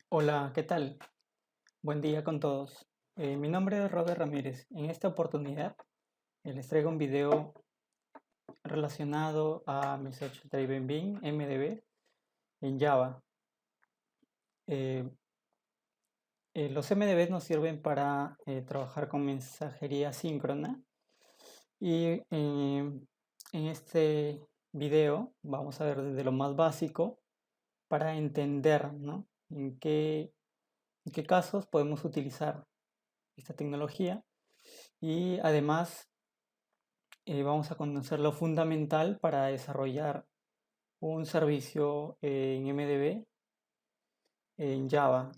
Hola, ¿qué tal? Buen día con todos. Mi nombre es Robert Ramírez. En esta oportunidad les traigo un video relacionado a Message Driven Bean MDB en Java. Eh, los MDB nos sirven para trabajar con mensajería síncrona y en este video vamos a ver desde lo más básico para entender, ¿no? En qué casos podemos utilizar esta tecnología y además vamos a conocer lo fundamental para desarrollar un servicio en MDB en Java.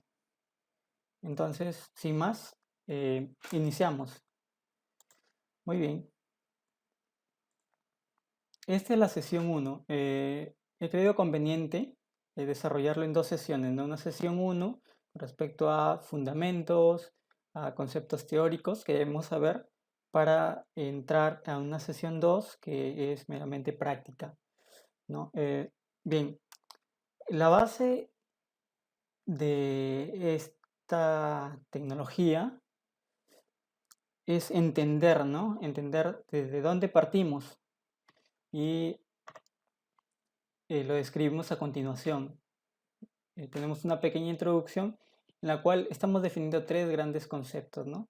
Entonces, sin más, iniciamos. Muy bien. Esta es la sesión 1. He creído conveniente desarrollarlo en dos sesiones, ¿no? Una sesión 1 respecto a fundamentos, a conceptos teóricos que debemos saber para entrar a una sesión 2 que es meramente práctica, ¿no? Bien, la base de esta tecnología es entender, ¿no? Entender desde dónde partimos y lo describimos a continuación. Tenemos una pequeña introducción en la cual estamos definiendo tres grandes conceptos, ¿no?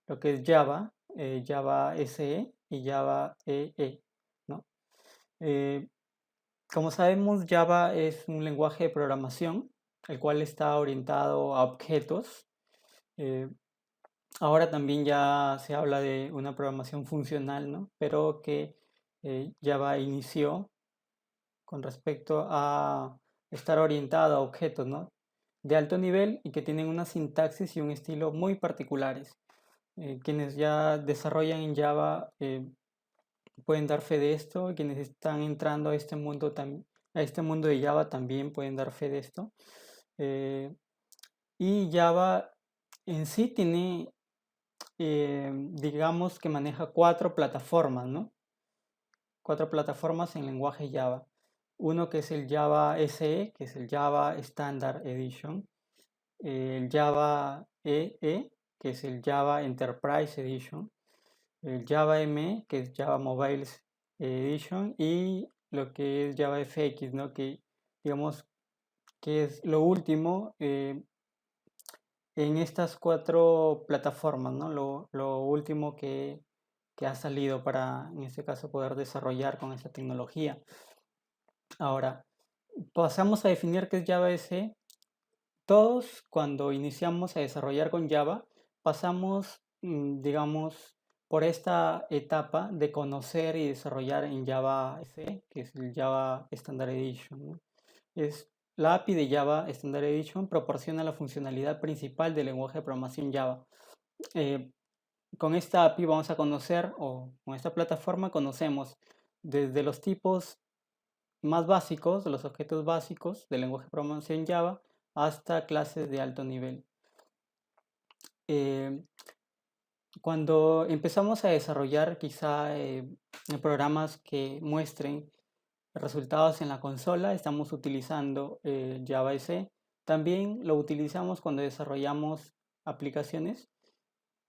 Lo que es Java, Java SE y Java EE, ¿no? Eh, Como sabemos, Java es un lenguaje de programación, el cual está orientado a objetos. Eh, Ahora también ya se habla de una programación funcional, ¿no? Pero que Java inició con respecto a estar orientado a objetos, ¿no? De alto nivel y que tienen una sintaxis y un estilo muy particulares. Quienes ya desarrollan en Java pueden dar fe de esto, quienes están entrando a este mundo, a este mundo de Java también pueden dar fe de esto. Eh, y Java en sí tiene, digamos que maneja cuatro plataformas, ¿no? Cuatro plataformas en lenguaje Java. Uno que es el Java SE, que es el Java Standard Edition. El Java EE, que es el Java Enterprise Edition. El Java ME, que es Java Mobile Edition. Y lo que es Java FX, ¿no? Que digamos que es lo último en estas cuatro plataformas, ¿no? Lo último que ha salido para, en este caso, poder desarrollar con esta tecnología. Ahora, pasamos a definir qué es Java SE. Todos, cuando iniciamos a desarrollar con Java, pasamos, digamos, por esta etapa de conocer y desarrollar en Java SE, que es el Java Standard Edition, ¿no? Es la API de Java Standard Edition proporciona la funcionalidad principal del lenguaje de programación Java. Eh, con esta API vamos a conocer, o con esta plataforma conocemos desde los tipos más básicos, de los objetos básicos del lenguaje de programación Java, hasta clases de alto nivel. Eh, Cuando empezamos a desarrollar quizá programas que muestren resultados en la consola, estamos utilizando Java SE. También lo utilizamos cuando desarrollamos aplicaciones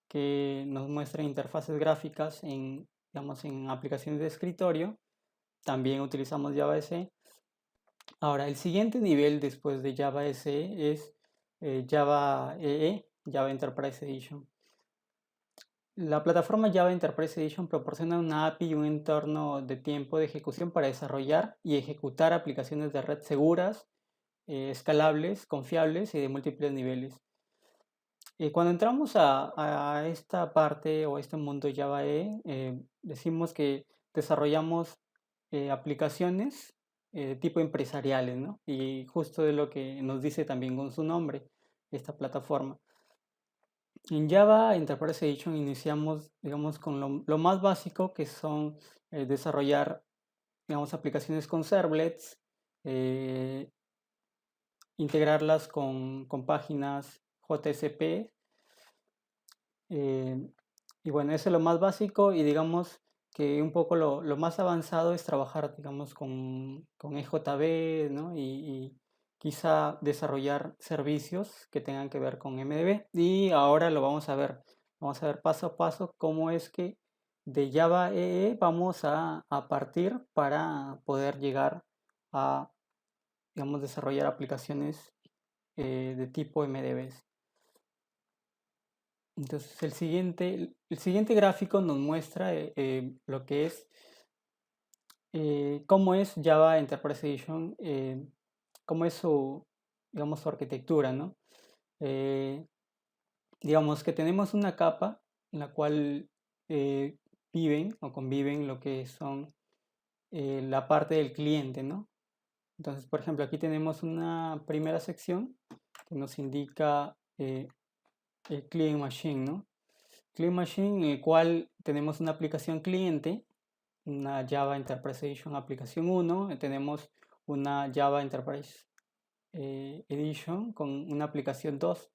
que nos muestran interfaces gráficas en, digamos, en aplicaciones de escritorio. También utilizamos Java SE. Ahora, el siguiente nivel después de Java SE es Java EE, Java Enterprise Edition. La plataforma Java Enterprise Edition proporciona una API y un entorno de tiempo de ejecución para desarrollar y ejecutar aplicaciones de red seguras, escalables, confiables y de múltiples niveles. Cuando entramos a esta parte o este mundo Java EE, decimos que desarrollamos aplicaciones de tipo empresariales, ¿no? Y justo de lo que nos dice también con su nombre, esta plataforma. En Java Enterprise Edition iniciamos, digamos, con lo más básico que son desarrollar, digamos, aplicaciones con servlets, eh, integrarlas con páginas JSP. eh, y bueno, eso es lo más básico y digamos que un poco lo más avanzado es trabajar, digamos, con EJB, ¿no? quizá desarrollar servicios que tengan que ver con MDB. Y ahora lo vamos a ver. Vamos a ver paso a paso cómo es que de Java EE vamos a partir para poder llegar a, digamos, desarrollar aplicaciones de tipo MDBs. Entonces el siguiente gráfico nos muestra lo que es cómo es Java Enterprise Edition, cómo es su, digamos, su arquitectura, ¿no? Eh, digamos que tenemos una capa en la cual eh, viven o conviven lo que son la parte del cliente, ¿no? Entonces, por ejemplo, aquí tenemos una primera sección que nos indica el Client Machine, ¿no? Client Machine en el cual tenemos una aplicación cliente, una Java Enterprise Edition aplicación 1, tenemos una Java Enterprise Edition con una aplicación 2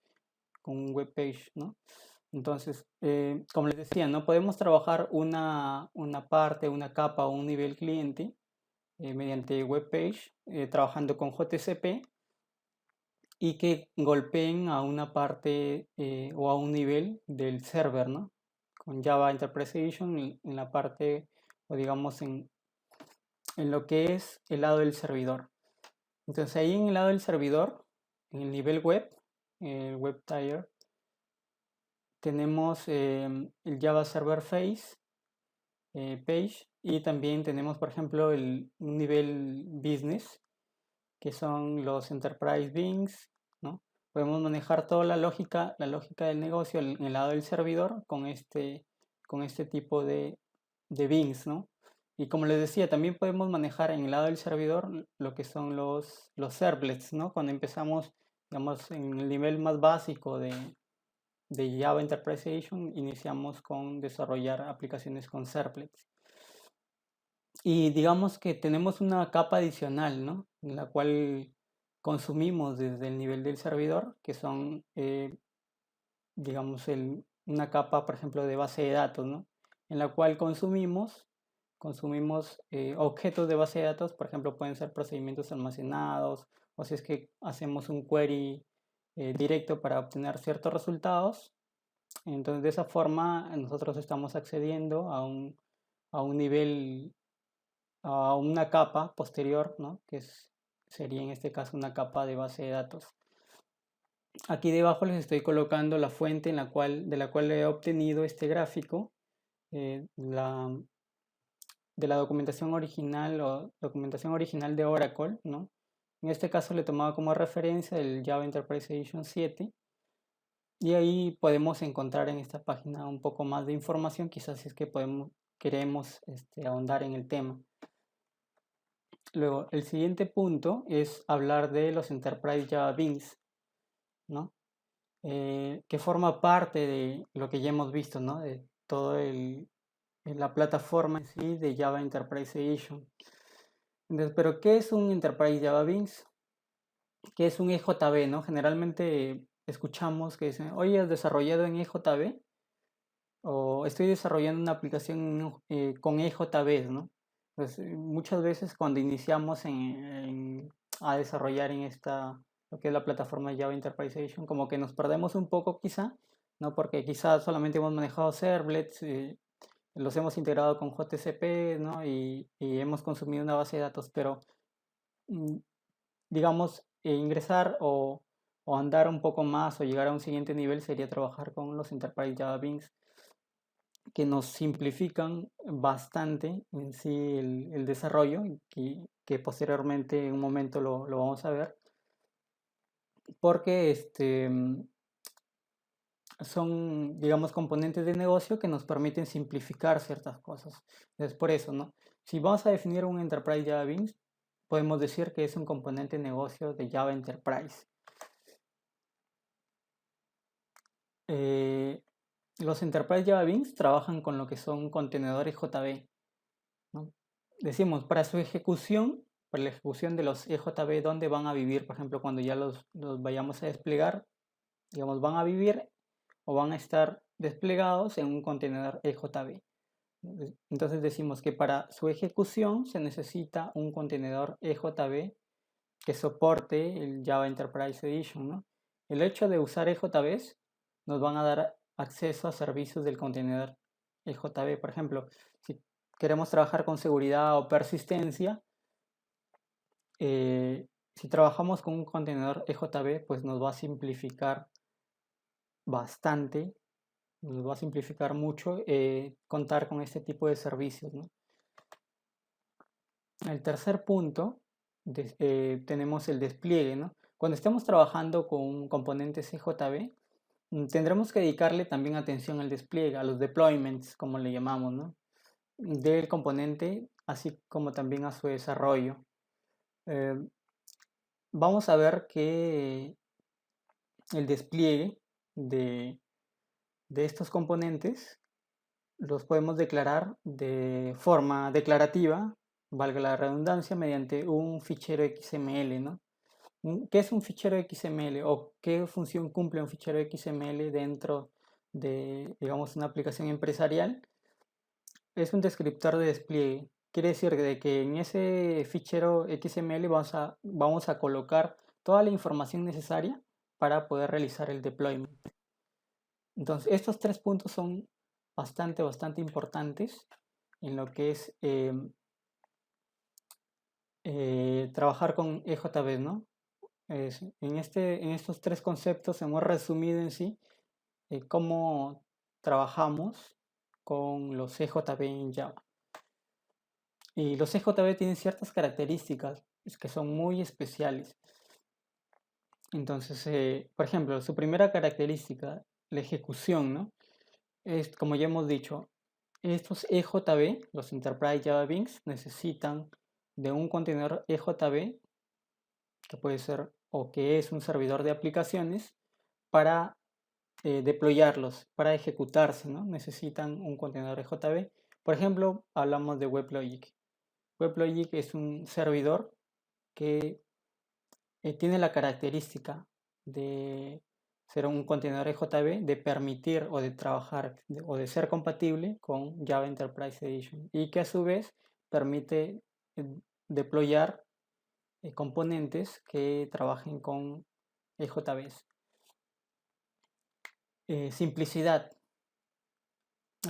con un web page, ¿no? Entonces, como les decía, no podemos trabajar una parte, una capa o un nivel cliente mediante web page, trabajando con JCP y que golpeen a una parte o a un nivel del server, ¿no? Con Java Enterprise Edition en la parte, o digamos, en lo que es el lado del servidor. Entonces ahí en el lado del servidor, en el nivel web, el web tier, tenemos el Java Server Face page y también tenemos, por ejemplo, un nivel business, que son los enterprise beans, ¿no? Podemos manejar toda la lógica del negocio en el lado del servidor con este tipo de beans, ¿no? Y como les decía, también podemos manejar en el lado del servidor lo que son los servlets, ¿no? Cuando empezamos, digamos, en el nivel más básico de Java Enterprise Edition, iniciamos con desarrollar aplicaciones con servlets. Y digamos que tenemos una capa adicional, ¿no? En la cual consumimos desde el nivel del servidor, que son, digamos, una capa, por ejemplo, de base de datos, ¿no? En la cual consumimos objetos de base de datos, por ejemplo, pueden ser procedimientos almacenados, o si es que hacemos un query directo para obtener ciertos resultados. Entonces, de esa forma, nosotros estamos accediendo a un nivel, a una capa posterior, ¿no? Sería en este caso una capa de base de datos. Aquí debajo les estoy colocando la fuente de la cual he obtenido este gráfico, de la documentación original o documentación original de Oracle, ¿no? En este caso le he tomado como referencia el Java Enterprise Edition 7 y ahí podemos encontrar en esta página un poco más de información, quizás si es que queremos ahondar en el tema. Luego, el siguiente punto es hablar de los Enterprise Java Beans, ¿no? Que forma parte de lo que ya hemos visto, ¿no? De todo la plataforma en sí de Java Enterprise Edition. Entonces, pero ¿qué es un Enterprise Java Beans? ¿Qué es un EJB, no? Generalmente escuchamos que dicen, oye, ¿has desarrollado en EJB? O estoy desarrollando una aplicación con EJBs, ¿no? Pues muchas veces cuando iniciamos a desarrollar lo que es la plataforma Java Enterprise Edition, como que nos perdemos un poco quizá, ¿no? Porque quizá solamente hemos manejado servlets, los hemos integrado con JCP, ¿no? Y hemos consumido una base de datos, pero mm, digamos, ingresar o andar un poco más o llegar a un siguiente nivel sería trabajar con los Enterprise Java Beans, que nos simplifican bastante en sí el desarrollo, que posteriormente en un momento lo vamos a ver, porque son, digamos, componentes de negocio que nos permiten simplificar ciertas cosas. Entonces, por eso, ¿no? Si vamos a definir un Enterprise Java Beans, podemos decir que es un componente de negocio de Java Enterprise. Los Enterprise Java Beans trabajan con lo que son contenedores JB, ¿no? Decimos, para la ejecución de los EJB, ¿dónde van a vivir? Por ejemplo, cuando ya los vayamos a desplegar, digamos, van a vivir o van a estar desplegados en un contenedor EJB. Entonces decimos que para su ejecución se necesita un contenedor EJB que soporte el Java Enterprise Edition, ¿no? El hecho de usar EJBs nos van a dar acceso a servicios del contenedor EJB. Por ejemplo, si queremos trabajar con seguridad o persistencia, si trabajamos con un contenedor EJB, pues nos va a simplificar bastante, nos va a simplificar mucho contar con este tipo de servicios, ¿no? El tercer punto, tenemos el despliegue, ¿no? Cuando estemos trabajando con componentes CJB, tendremos que dedicarle también atención al despliegue, a los deployments, como le llamamos, ¿no? Del componente, así como también a su desarrollo. Eh, Vamos a ver que el despliegue de estos componentes los podemos declarar de forma declarativa, valga la redundancia, mediante un fichero XML, ¿no? ¿Qué es un fichero XML o qué función cumple un fichero XML dentro de, digamos, una aplicación empresarial? Es un descriptor de despliegue. Quiere decir de que en ese fichero XML vamos a colocar toda la información necesaria para poder realizar el deployment. Entonces, estos tres puntos son bastante importantes en lo que es trabajar con EJB, ¿no? En estos tres conceptos hemos resumido en sí cómo trabajamos con los EJB en Java. Y los EJB tienen ciertas características que son muy especiales. Entonces, por ejemplo, su primera característica, la ejecución, ¿no? Es, como ya hemos dicho, estos EJB, los Enterprise Java Beans, necesitan de un contenedor EJB, que puede ser o que es un servidor de aplicaciones, para deployarlos, para ejecutarse, ¿no? Necesitan un contenedor EJB. Por ejemplo, hablamos de WebLogic. WebLogic es un servidor que tiene la característica de ser un contenedor EJB, de permitir o de trabajar o de ser compatible con Java Enterprise Edition y que a su vez permite deployar componentes que trabajen con EJBs. Simplicidad.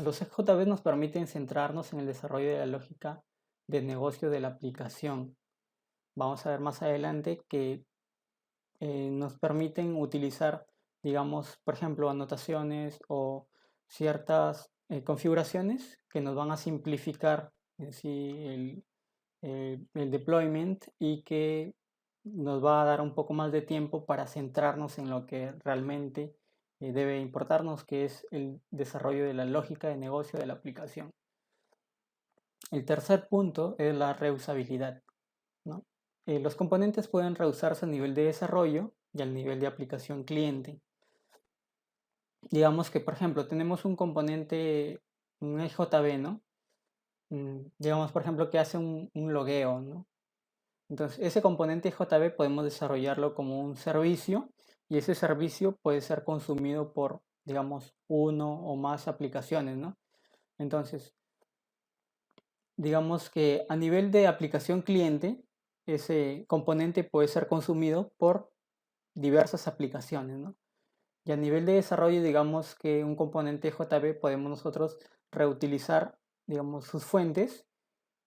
Los EJBs nos permiten centrarnos en el desarrollo de la lógica de negocio de la aplicación. Vamos a ver más adelante que nos permiten utilizar, digamos, por ejemplo, anotaciones o ciertas configuraciones que nos van a simplificar en sí el deployment y que nos va a dar un poco más de tiempo para centrarnos en lo que realmente debe importarnos, que es el desarrollo de la lógica de negocio de la aplicación. El tercer punto es la reusabilidad, ¿no? Los componentes pueden reusarse a nivel de desarrollo y al nivel de aplicación cliente. Digamos que, por ejemplo, tenemos un componente, un EJB, ¿no? Digamos, por ejemplo, que hace un logueo, ¿no? Entonces, ese componente EJB podemos desarrollarlo como un servicio y ese servicio puede ser consumido por, digamos, uno o más aplicaciones, ¿no? Entonces, digamos que a nivel de aplicación cliente, ese componente puede ser consumido por diversas aplicaciones, ¿no? Y a nivel de desarrollo, digamos que un componente JB podemos nosotros reutilizar, digamos, sus fuentes.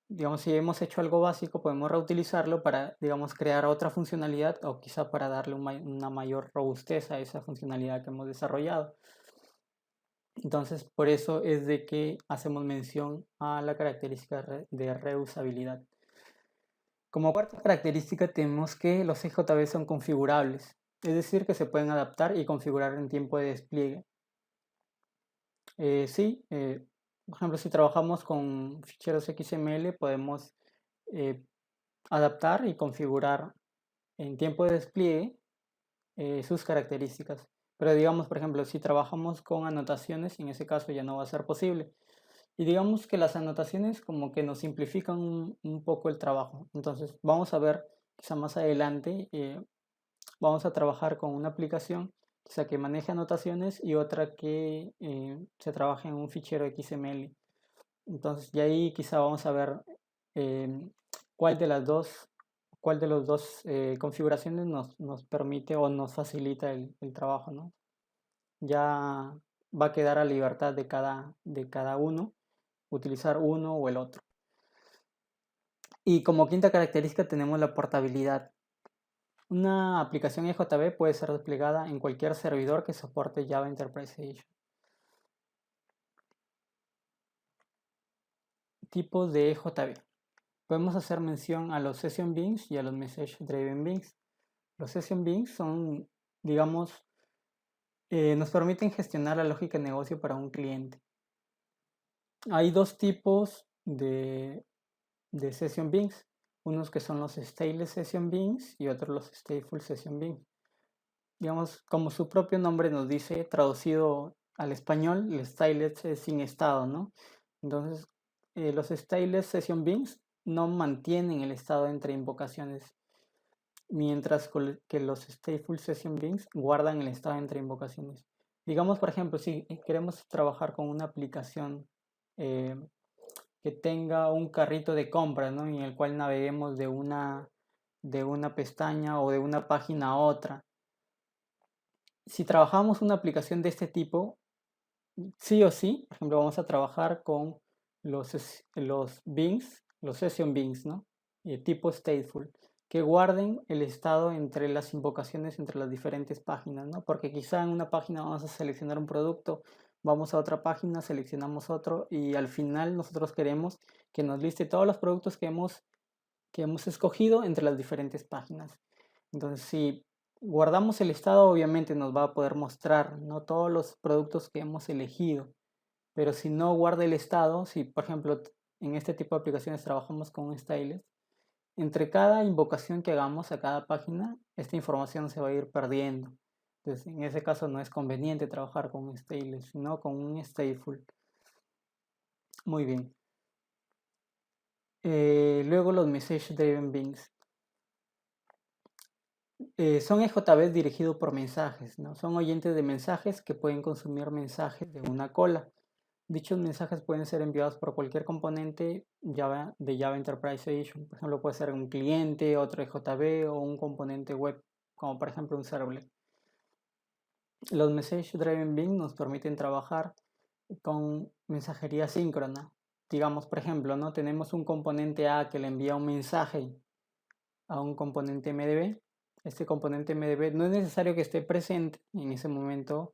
Digamos, si hemos hecho algo básico, podemos reutilizarlo para, digamos, crear otra funcionalidad o quizá para darle una mayor robustez a esa funcionalidad que hemos desarrollado. Entonces, por eso es de que hacemos mención a la característica de reusabilidad. Como cuarta característica tenemos que los EJB son configurables, es decir, que se pueden adaptar y configurar en tiempo de despliegue. Sí, por ejemplo, si trabajamos con ficheros XML, podemos adaptar y configurar en tiempo de despliegue sus características. Pero digamos, por ejemplo, si trabajamos con anotaciones, en ese caso ya no va a ser posible. Y digamos que las anotaciones como que nos simplifican un poco el trabajo. Entonces vamos a ver quizá más adelante, vamos a trabajar con una aplicación quizá que maneje anotaciones y otra que se trabaje en un fichero XML. Entonces, y ahí quizá vamos a ver cuál de las dos cuál de los dos configuraciones nos permite o nos facilita el trabajo, ¿no? Ya va a quedar a libertad de cada uno utilizar uno o el otro. Y como quinta característica tenemos la portabilidad. Una aplicación EJB puede ser desplegada en cualquier servidor que soporte Java Enterprise Edition. Tipos de EJB. Podemos hacer mención a los Session Beans y a los Message Driven Beans. Los Session Beans son, digamos, nos permiten gestionar la lógica de negocio para un cliente. Hay dos tipos de Session Beans. Unos que son los Stateless Session Beans y otros los Stateful Session Beans. Digamos, como su propio nombre nos dice, traducido al español, el stateless es sin estado, ¿no? Entonces, los stateless session beans no mantienen el estado entre invocaciones, mientras que los stateful session beans guardan el estado entre invocaciones. Digamos, por ejemplo, si queremos trabajar con una aplicación que tenga un carrito de compras, ¿no? En el cual naveguemos de una pestaña o de una página a otra. Si trabajamos una aplicación de este tipo, sí o sí, por ejemplo, vamos a trabajar con los beans, los session beans, ¿no? Tipo stateful, que guarden el estado entre las invocaciones entre las diferentes páginas, ¿no? Porque quizá en una página vamos a seleccionar un producto, vamos a otra página, seleccionamos otro y al final nosotros queremos que nos liste todos los productos que hemos escogido entre las diferentes páginas. Entonces, si guardamos el estado, obviamente nos va a poder mostrar no todos los productos que hemos elegido, pero si no guarda el estado, si por ejemplo en este tipo de aplicaciones trabajamos con un stylus, entre cada invocación que hagamos a cada página, esta información se va a ir perdiendo. Entonces, en ese caso no es conveniente trabajar con un stateless, sino con un stateful. Muy bien. Luego los message driven beans. Son EJBs dirigidos por mensajes, ¿no? Son oyentes de mensajes que pueden consumir mensajes de una cola. Dichos mensajes pueden ser enviados por cualquier componente de Java Enterprise Edition. Por ejemplo, puede ser un cliente, otro EJB o un componente web, como por ejemplo un servlet. Los Message Driven Beans nos permiten trabajar con mensajería síncrona. Digamos, por ejemplo, ¿no? Tenemos un componente A que le envía un mensaje a un componente MDB. Este componente MDB no es necesario que esté presente en ese momento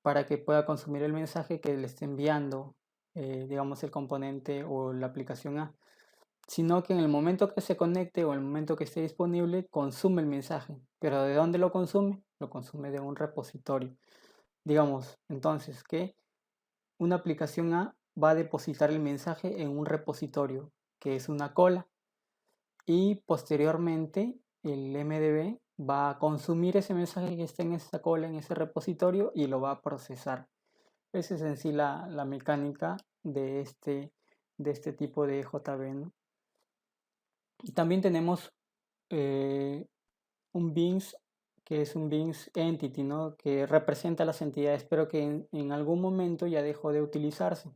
para que pueda consumir el mensaje que le esté enviando, digamos, el componente o la aplicación A, sino que en el momento que se conecte o en el momento que esté disponible, consume el mensaje. ¿Pero de dónde lo consume? Lo consume de un repositorio. Digamos, entonces, que una aplicación A va a depositar el mensaje en un repositorio, que es una cola, y posteriormente el MDB va a consumir ese mensaje que está en esa cola, en ese repositorio, y lo va a procesar. Esa es en sí la mecánica de este tipo de JB, ¿no? Y también tenemos un beans, que es un beans entity, ¿no? Que representa las entidades, pero que en algún momento ya dejó de utilizarse.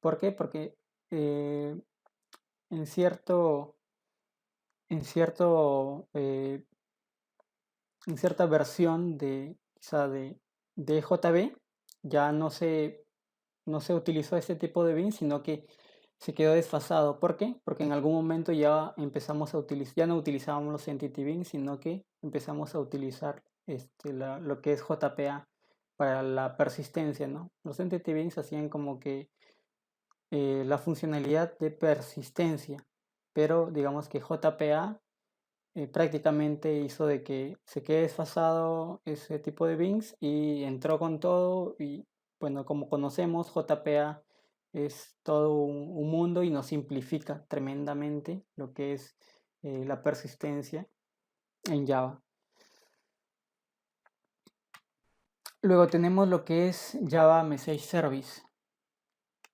¿Por qué? Porque en cierto, en cierto en cierta versión quizá de JB ya no se utilizó este tipo de bin, sino que se quedó desfasado. ¿Por qué? Porque en algún momento ya empezamos a utilizar, ya no utilizábamos los entity bin, sino que empezamos a utilizar lo que es JPA para la persistencia, ¿no? Los entity bins hacían como que la funcionalidad de persistencia, pero digamos que JPA prácticamente hizo de que se quede desfasado ese tipo de bins y entró con todo y bueno, como conocemos, JPA es todo un mundo y nos simplifica tremendamente lo que es la persistencia en Java. Luego tenemos lo que es Java Message Service,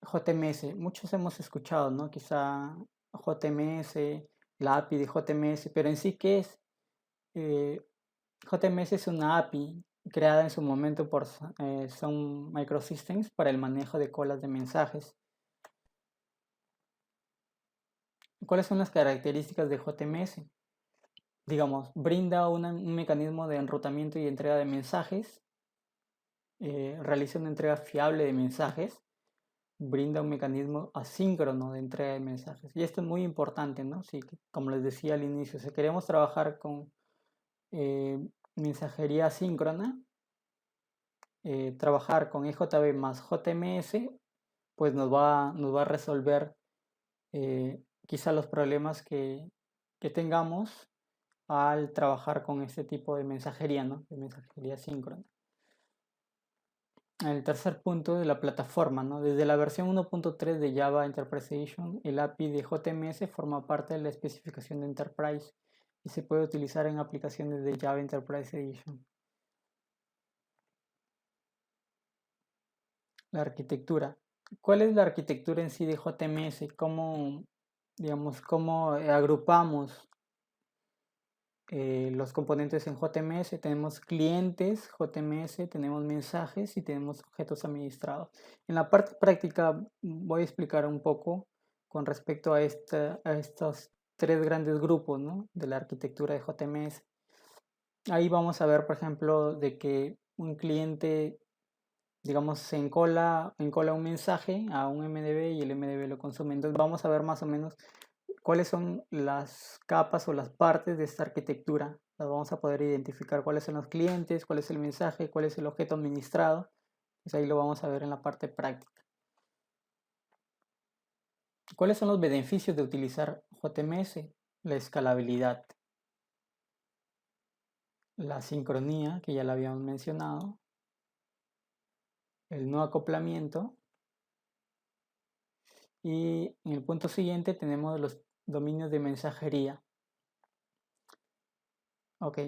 JMS. Muchos hemos escuchado, ¿no? Quizá JMS, la API de JMS, pero en sí, ¿qué es? JMS es una API creada en su momento por Sun Microsystems para el manejo de colas de mensajes. ¿Cuáles son las características de JMS? digamos, brinda un mecanismo de enrutamiento y entrega de mensajes, realiza una entrega fiable de mensajes, brinda un mecanismo asíncrono de entrega de mensajes. Y esto es muy importante, ¿no? Sí, como les decía al inicio, si queremos trabajar con mensajería asíncrona, trabajar con EJB más JMS, pues nos va a resolver quizá los problemas que tengamos al trabajar con este tipo de mensajería, ¿no? De mensajería asíncrona. El tercer punto de la plataforma, ¿no? Desde la versión 1.3 de Java Enterprise Edition, el API de JMS forma parte de la especificación de Enterprise y se puede utilizar en aplicaciones de Java Enterprise Edition. La arquitectura. ¿Cuál es la arquitectura en sí de JMS? ¿Cómo, digamos, cómo agrupamos los componentes en JMS? Tenemos clientes JMS, tenemos mensajes y tenemos objetos administrados. En la parte práctica voy a explicar un poco con respecto a estos tres grandes grupos, ¿no? De la arquitectura de JMS. Ahí vamos a ver, por ejemplo, de que un cliente, digamos, se encola un mensaje a un MDB y el MDB lo consume. Entonces vamos a ver más o menos cuáles son las capas o las partes de esta arquitectura. Las vamos a poder identificar cuáles son los clientes, cuál es el mensaje, cuál es el objeto administrado. Pues ahí lo vamos a ver en la parte práctica. ¿Cuáles son los beneficios de utilizar JMS? La escalabilidad, la sincronía, que ya la habíamos mencionado, el no acoplamiento, y en el punto siguiente tenemos los dominios de mensajería. Ok,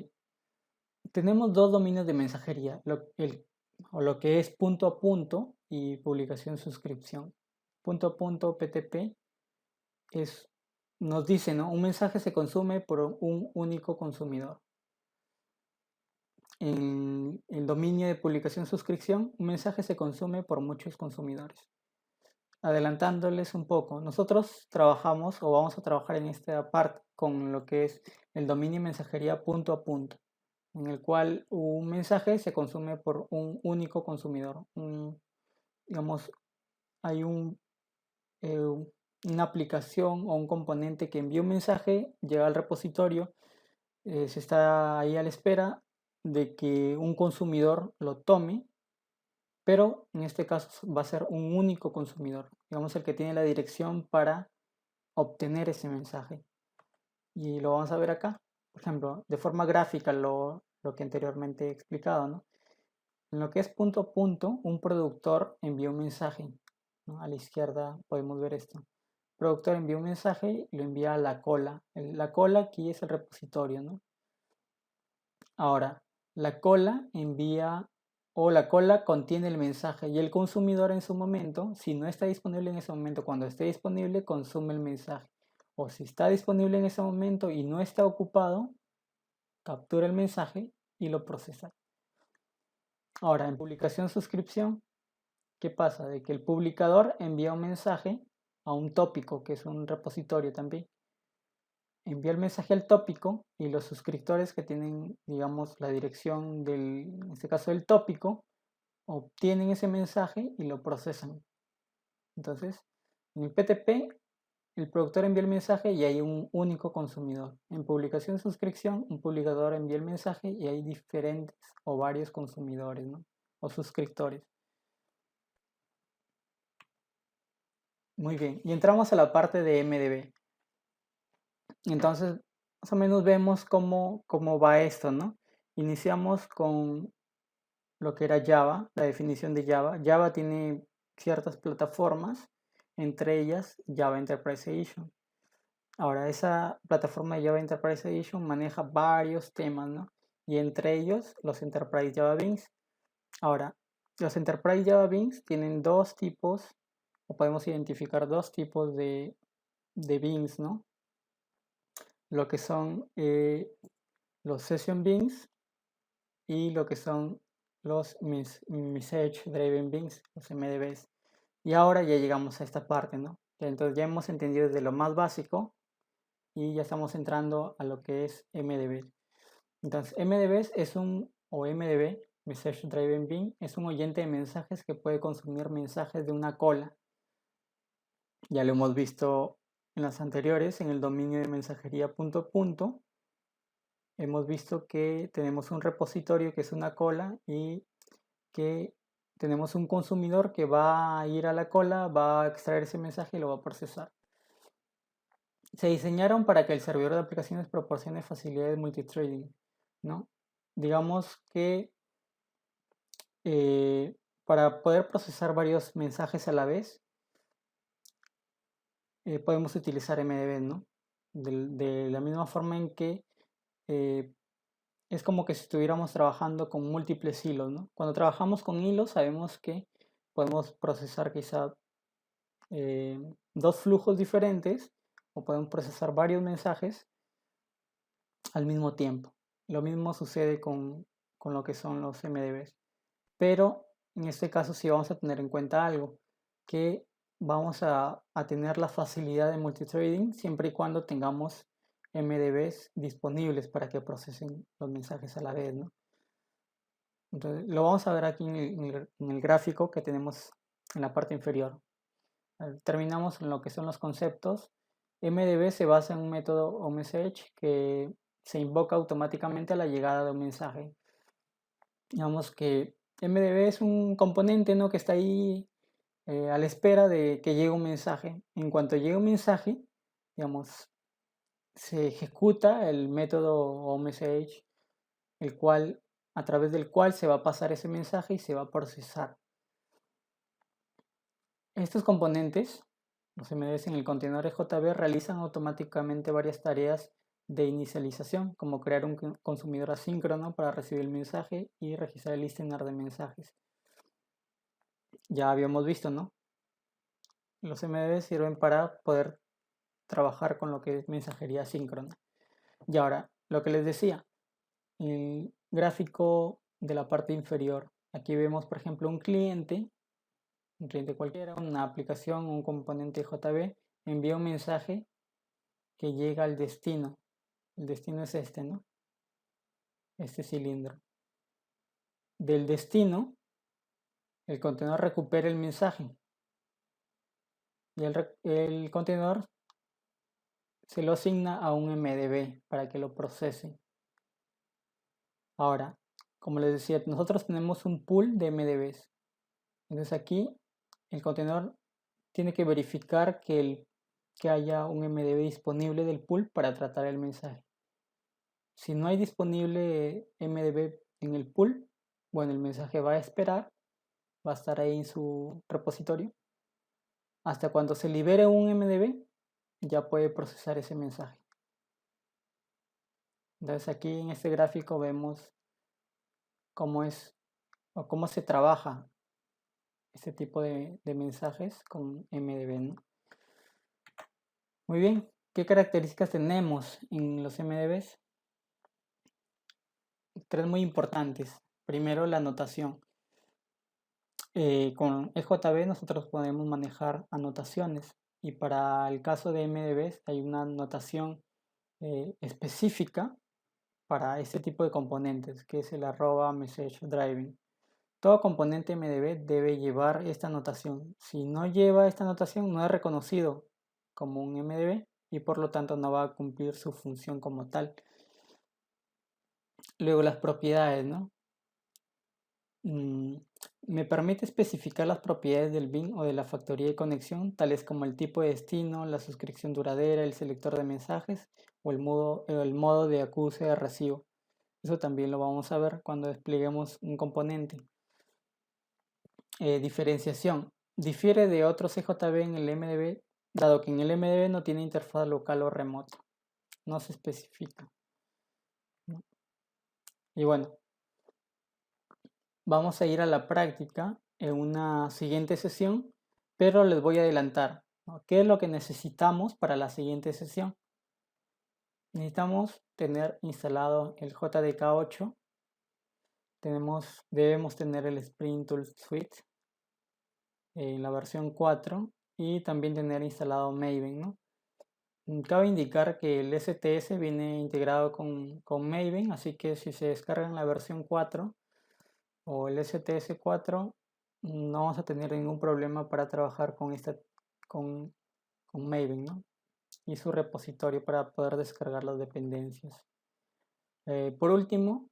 tenemos dos dominios de mensajería, lo que es punto a punto y publicación suscripción. Punto a punto PTP nos dice, ¿no? Un mensaje se consume por un único consumidor. En el dominio de publicación suscripción, un mensaje se consume por muchos consumidores. Adelantándoles un poco, nosotros trabajamos o vamos a trabajar en esta parte con lo que es el dominio de mensajería punto a punto, en el cual un mensaje se consume por un único consumidor. Digamos, hay una aplicación o un componente que envía un mensaje, llega al repositorio, se está ahí a la espera de que un consumidor lo tome, pero en este caso va a ser un único consumidor, digamos el que tiene la dirección para obtener ese mensaje. Y lo vamos a ver acá, por ejemplo, de forma gráfica lo que anteriormente he explicado, ¿no? En lo que es punto a punto, un productor envía un mensaje, ¿no? A la izquierda podemos ver esto. El productor envía un mensaje y lo envía a la cola. La cola aquí es el repositorio, ¿no? Ahora, la cola envía o la cola contiene el mensaje y el consumidor en su momento, si no está disponible en ese momento, cuando esté disponible, consume el mensaje. O si está disponible en ese momento y no está ocupado, captura el mensaje y lo procesa. Ahora, en publicación suscripción, ¿qué pasa? De que el publicador envía un mensaje a un tópico, que es un repositorio también. Envía el mensaje al tópico y los suscriptores que tienen, digamos, la dirección en este caso del tópico, obtienen ese mensaje y lo procesan. Entonces, en el PTP, el productor envía el mensaje y hay un único consumidor. En publicación suscripción, un publicador envía el mensaje y hay diferentes o varios consumidores, ¿no? O suscriptores. Muy bien, y entramos a la parte de MDB. Entonces, más o menos vemos cómo va esto, ¿no? Iniciamos con lo que era Java, la definición de Java. Java tiene ciertas plataformas, entre ellas Java Enterprise Edition. Ahora, esa plataforma de Java Enterprise Edition maneja varios temas, ¿no? Y entre ellos los Enterprise Java Beans. Ahora, los Enterprise Java Beans tienen dos tipos, o podemos identificar dos tipos de beans, ¿no? Lo que son los Session Beans y lo que son los Message Driven Beans, los MDBs. Y ahora ya llegamos a esta parte, ¿no? Entonces ya hemos entendido desde lo más básico y ya estamos entrando a lo que es MDB. Entonces, MDB o MDB, Message Driven Bean, es un oyente de mensajes que puede consumir mensajes de una cola. Ya lo hemos visto en las anteriores, en el dominio de mensajería punto punto. Hemos visto que tenemos un repositorio que es una cola y que tenemos un consumidor que va a ir a la cola, va a extraer ese mensaje y lo va a procesar. Se diseñaron para que el servidor de aplicaciones proporcione facilidades de multithreading, ¿no? Digamos que para poder procesar varios mensajes a la vez, podemos utilizar MDB, ¿no? De la misma forma en que es como que si estuviéramos trabajando con múltiples hilos, ¿no? Cuando trabajamos con hilos sabemos que podemos procesar quizá dos flujos diferentes o podemos procesar varios mensajes al mismo tiempo. Lo mismo sucede con lo que son los MDBs. Pero en este caso sí vamos a tener en cuenta algo, que vamos a tener la facilidad de multithreading siempre y cuando tengamos MDBs disponibles para que procesen los mensajes a la vez, ¿no? Entonces, lo vamos a ver aquí en el gráfico que tenemos en la parte inferior. Terminamos en lo que son los conceptos. MDB se basa en un método o message que se invoca automáticamente a la llegada de un mensaje. Digamos que MDB es un componente, ¿no?, que está ahí a la espera de que llegue un mensaje. En cuanto llegue un mensaje, digamos, se ejecuta el método o message, a través del cual se va a pasar ese mensaje y se va a procesar. Estos componentes, los MDBs en el contenedor JB, realizan automáticamente varias tareas de inicialización, como crear un consumidor asíncrono para recibir el mensaje y registrar el listener de mensajes. Ya habíamos visto, ¿no? Los MDBs sirven para poder trabajar con lo que es mensajería asíncrona. Y ahora, lo que les decía, el gráfico de la parte inferior. Aquí vemos, por ejemplo, un cliente cualquiera, una aplicación, un componente JB, envía un mensaje que llega al destino. El destino es este, ¿no? Este cilindro. Del destino, el contenedor recupera el mensaje y el contenedor se lo asigna a un MDB para que lo procese. Ahora, como les decía, nosotros tenemos un pool de MDBs. Entonces aquí el contenedor tiene que verificar que haya un MDB disponible del pool para tratar el mensaje. Si no hay disponible MDB en el pool, bueno, el mensaje va a esperar, va a estar ahí en su repositorio. Hasta cuando se libere un MDB, ya puede procesar ese mensaje. Entonces aquí en este gráfico vemos cómo es o cómo se trabaja este tipo de mensajes con MDB, ¿no? Muy bien, ¿qué características tenemos en los MDBs? Tres muy importantes. Primero, la anotación. Con EJB nosotros podemos manejar anotaciones y para el caso de MDBs hay una anotación específica para este tipo de componentes, que es el @message driving. Todo componente MDB debe llevar esta anotación. Si no lleva esta anotación, no es reconocido como un MDB y por lo tanto no va a cumplir su función como tal. Luego las propiedades, ¿no? Me permite especificar las propiedades del bin o de la factoría de conexión, tales como el tipo de destino, la suscripción duradera, el selector de mensajes o el modo de acuse de recibo. Eso también lo vamos a ver cuando despleguemos un componente. Diferenciación. Difiere de otros CJB en el MDB, dado que en el MDB no tiene interfaz local o remota. No se especifica. Y bueno, vamos a ir a la práctica en una siguiente sesión, pero les voy a adelantar, ¿no?, qué es lo que necesitamos para la siguiente sesión. Necesitamos tener instalado el JDK8, debemos tener el Spring Tool Suite en la versión 4 y también tener instalado Maven, ¿no? Cabe indicar que el STS viene integrado con Maven, así que si se descargan la versión 4 o el STS 4, no vamos a tener ningún problema para trabajar con, con Maven, ¿no? Y su repositorio para poder descargar las dependencias. Por último,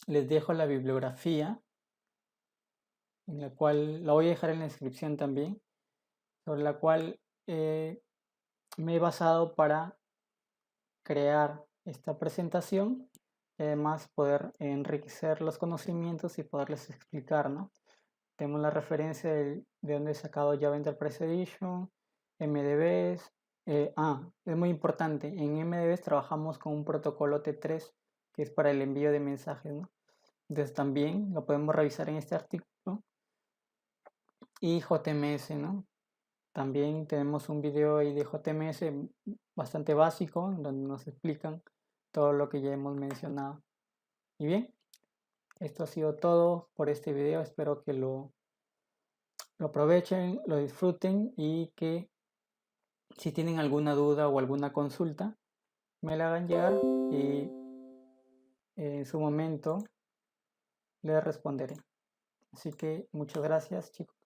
les dejo la bibliografía, en la cual la voy a dejar en la descripción también, sobre la cual me he basado para crear esta presentación y además poder enriquecer los conocimientos y poderles explicar, ¿no? Tenemos la referencia de donde he sacado Java Enterprise Edition, MDBs. Es muy importante, en MDBs trabajamos con un protocolo T3 que es para el envío de mensajes, ¿no? Entonces también lo podemos revisar en este artículo. Y JMS, ¿no? También tenemos un video ahí de JMS bastante básico, donde nos explican todo lo que ya hemos mencionado. Y bien, esto ha sido todo por este video. Espero que lo aprovechen, lo disfruten y que si tienen alguna duda o alguna consulta, me la hagan llegar y en su momento les responderé. Así que muchas gracias, chicos,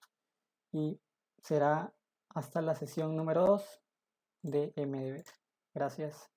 y será hasta la sesión número 2 de MDB. Gracias.